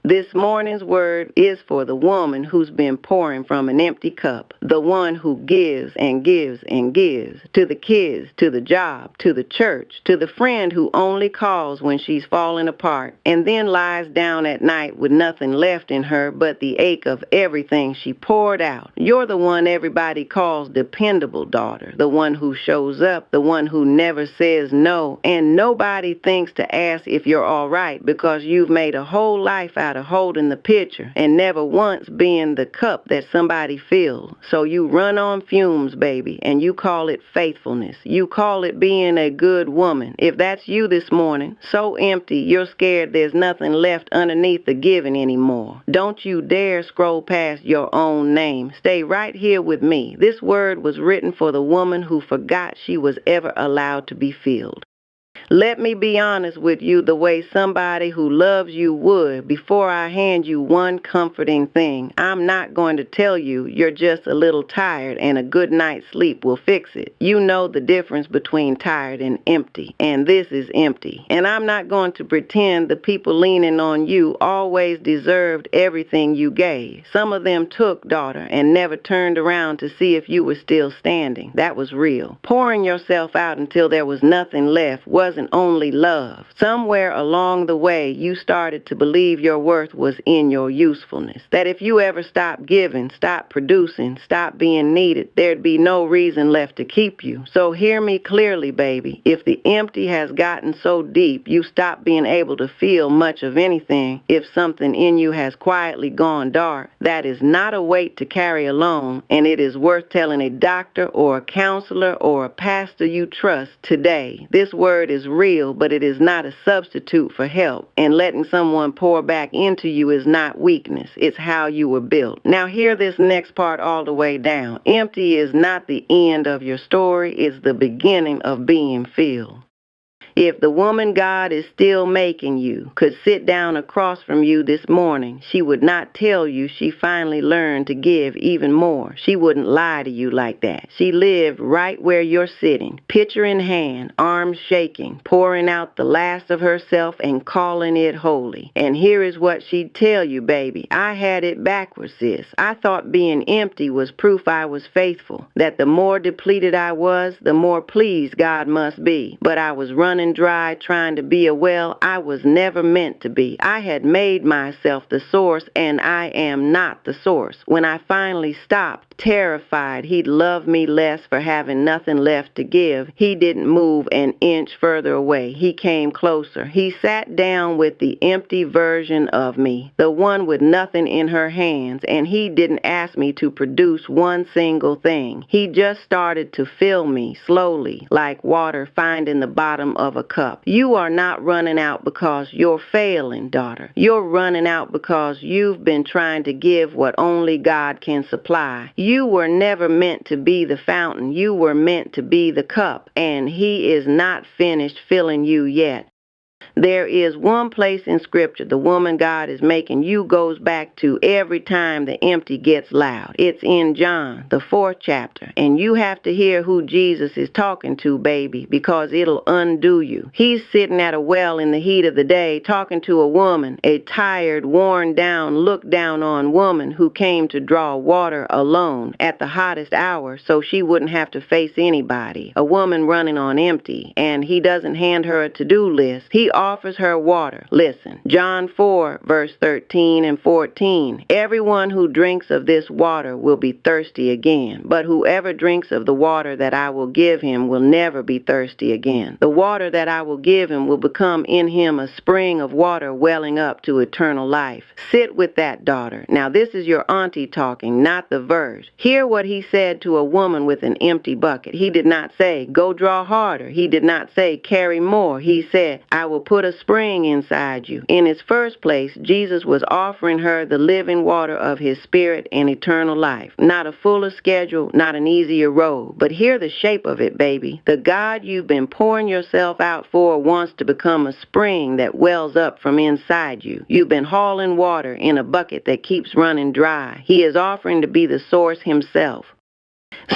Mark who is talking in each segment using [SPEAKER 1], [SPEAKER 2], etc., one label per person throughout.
[SPEAKER 1] This morning's word is for the woman who's been pouring from an empty cup, the one who gives and gives and gives, to the kids, to the job, to the church, to the friend who only calls when she's falling apart, and then lies down at night with nothing left in her but the ache of everything she poured out. You're the one everybody calls dependable, daughter, the one who shows up, the one who never says no, and nobody thinks to ask if you're all right because you've made a whole life out of holding the pitcher and never once being the cup that somebody fills. So you run on fumes, baby, and you call it faithfulness. You call it being a good woman. If that's you this morning, so empty you're scared there's nothing left underneath the giving anymore, don't you dare scroll past your own name. Stay right here with me. This word was written for the woman who forgot she was ever allowed to be filled. Let me be honest with you the way somebody who loves you would before I hand you one comforting thing. I'm not going to tell you you're just a little tired and a good night's sleep will fix it. You know the difference between tired and empty, and this is empty. And I'm not going to pretend the people leaning on you always deserved everything you gave. Some of them took, daughter, and never turned around to see if you were still standing. That was real. Pouring yourself out until there was nothing left wasn't only love. Somewhere along the way, you started to believe your worth was in your usefulness. That if you ever stopped giving, stopped producing, stopped being needed, there'd be no reason left to keep you. So hear me clearly, baby. If the empty has gotten so deep, you stop being able to feel much of anything. If something in you has quietly gone dark, that is not a weight to carry alone, and it is worth telling a doctor or a counselor or a pastor you trust today. This word is real, but it is not a substitute for help, and letting someone pour back into you is not weakness. It's how you were built. Now hear this next part all the way down. Empty is not the end of your story, it's the beginning of being filled. If the woman God is still making you could sit down across from you this morning, she would not tell you she finally learned to give even more. She wouldn't lie to you like that. She lived right where you're sitting, pitcher in hand, arms shaking, pouring out the last of herself and calling it holy. And here is what she'd tell you, baby. I had it backwards, sis. I thought being empty was proof I was faithful, that the more depleted I was, the more pleased God must be. But I was running dry trying to be a well I was never meant to be. I had made myself the source, and I am not the source. When I finally stopped, terrified he'd love me less for having nothing left to give, he didn't move an inch further away. He came closer. He sat down with the empty version of me, the one with nothing in her hands, and he didn't ask me to produce one single thing. He just started to fill me slowly, like water finding the bottom of a cup. You are not running out because you're failing, daughter. You're running out because you've been trying to give what only God can supply. You were never meant to be the fountain. You were meant to be the cup, and He is not finished filling you yet. There is one place in Scripture the woman God is making you goes back to every time the empty gets loud. It's in John, the 4th chapter, and you have to hear who Jesus is talking to, baby, because it'll undo you. He's sitting at a well in the heat of the day talking to a woman, a tired, worn down, looked down on woman who came to draw water alone at the hottest hour so she wouldn't have to face anybody. A woman running on empty, and He doesn't hand her a to-do list. He offers her water. Listen, John 4, verse 13 and 14. Everyone who drinks of this water will be thirsty again, but whoever drinks of the water that I will give him will never be thirsty again. The water that I will give him will become in him a spring of water welling up to eternal life. Sit with that, daughter. Now this is your auntie talking, not the verse. Hear what He said to a woman with an empty bucket. He did not say, go draw harder. He did not say, carry more. He said, I will put a spring inside you. In His first place, Jesus was offering her the living water of His Spirit and eternal life. Not a fuller schedule, not an easier road, but hear the shape of it, baby. The God you've been pouring yourself out for wants to become a spring that wells up from inside you. You've been hauling water in a bucket that keeps running dry. He is offering to be the source Himself.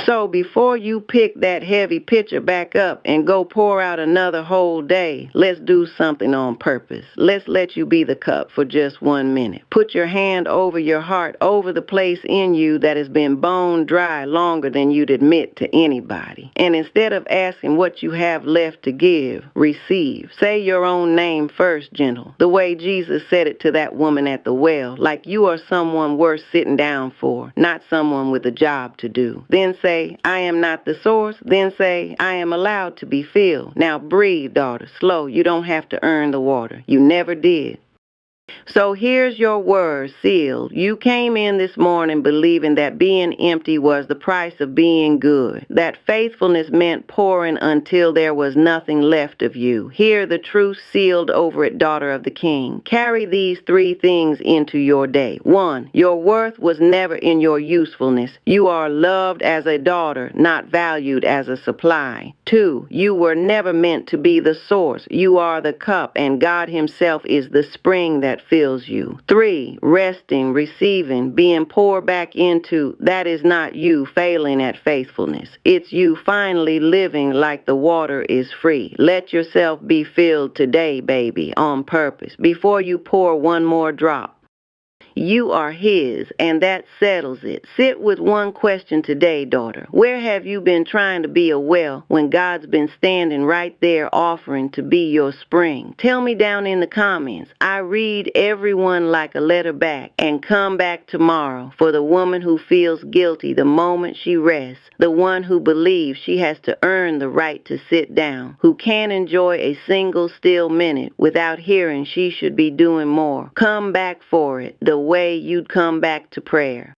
[SPEAKER 1] So before you pick that heavy pitcher back up and go pour out another whole day, let's do something on purpose. Let's let you be the cup for just 1 minute. Put your hand over your heart, over the place in you that has been bone dry longer than you'd admit to anybody. And instead of asking what you have left to give, receive. Say your own name first, gentle, the way Jesus said it to that woman at the well, like you are someone worth sitting down for, not someone with a job to do. Then say, I am not the source. Then say, I am allowed to be filled. Now breathe, daughter, slow. You don't have to earn the water. You never did. So here's your word sealed. You came in this morning believing that being empty was the price of being good, that faithfulness meant pouring until there was nothing left of you. Hear the truth sealed over it, daughter of the King. Carry these 3 things into your day. 1, your worth was never in your usefulness. You are loved as a daughter, not valued as a supply. 2, you were never meant to be the source. You are the cup, and God Himself is the spring that fills you. 3, resting, receiving, being poured back into, that is not you failing at faithfulness. It's you finally living like the water is free. Let yourself be filled today, baby, on purpose, before you pour one more drop. You are His, and that settles it. Sit with one question today, daughter. Where have you been trying to be a well when God's been standing right there offering to be your spring? Tell me down in the comments. I read everyone like a letter back, and come back tomorrow for the woman who feels guilty the moment she rests, the one who believes she has to earn the right to sit down, who can't enjoy a single still minute without hearing she should be doing more. Come back for it, the way you'd come back to prayer.